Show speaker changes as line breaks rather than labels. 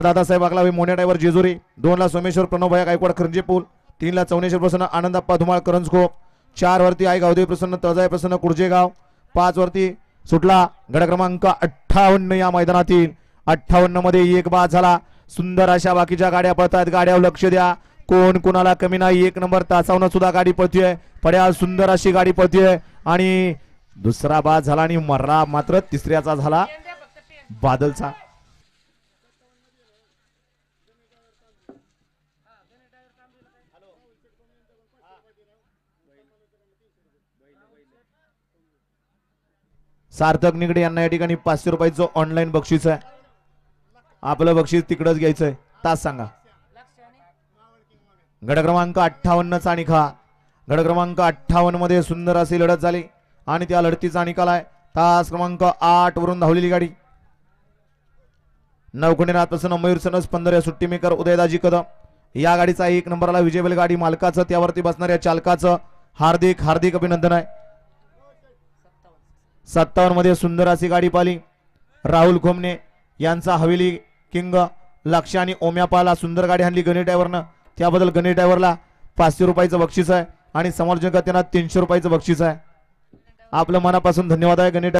दादासाहेब आगलावे मोन्या driver Jejuri, 2 ला सोमेश्वर प्रणवभाई गायकवाड खरंजे पूल, 3 ला चौनेश्वर प्रसन्न आनंदप्पा धुमाळ करंजकोप, 4 वरती आई गावदेवी प्रसन्न तळजाई प्रसन्न कुर्जेगाव, 5 वरती सुटला गड क्रमांक 58 या मैदानातील 58 मध्ये एक बाद झाला। सुंदर अशा बाकीच्या गाड्या पळतात, गाड्यावर लक्ष द्या, कोण कोणाला कमी नाही। 1 नंबर तासावनं सुद्धा गाडी पळतीये, पड्याल सुंदर अशी गाडी पळतीये आणि दुसरा बाद झाला आणि मर्रा मात्र तिसऱ्याचा झाला बादलचा। सार्थक निगडे यांना या ठिकाणी 500 रुपयाचं ऑनलाईन बक्षीस आहे। आपलं बक्षीस तिकडच घ्यायचंय, तास सांगा। गड क्रमांक 58 चा निकाल, गड क्रमांक 58 मध्ये सुंदर अशी लढत झाली आणि त्या लढतीचा निकाल आहे तास क्रमांक 8 वरून धावलेली गाडी नवखुंडे प्रसन्न मयूर सनस 15 या सुट्टी मेकर उदयदाजी कदम, या गाडीचा 1 नंबरला विजयबल गाडी मालकाचं त्यावरती बसणाऱ्या चालकाचं हार्दिक हार्दिक अभिनंदन आहे। 57 मध्ये सुंदर अशी गाडी पाली राहुल खोमने यांचा हवेली किंग लक्ष आणि ओम्यापाला सुंदर गाडी हाणली गणेश ड्रायव्हरनं, त्याबद्दल गणेश ड्रायव्हरला 500 रुपयाचं बक्षीस आहे आणि समालोचक त्यांना 300 रुपयाचं बक्षीस आहे। आपलं मनापासून धन्यवाद आहे गणेश।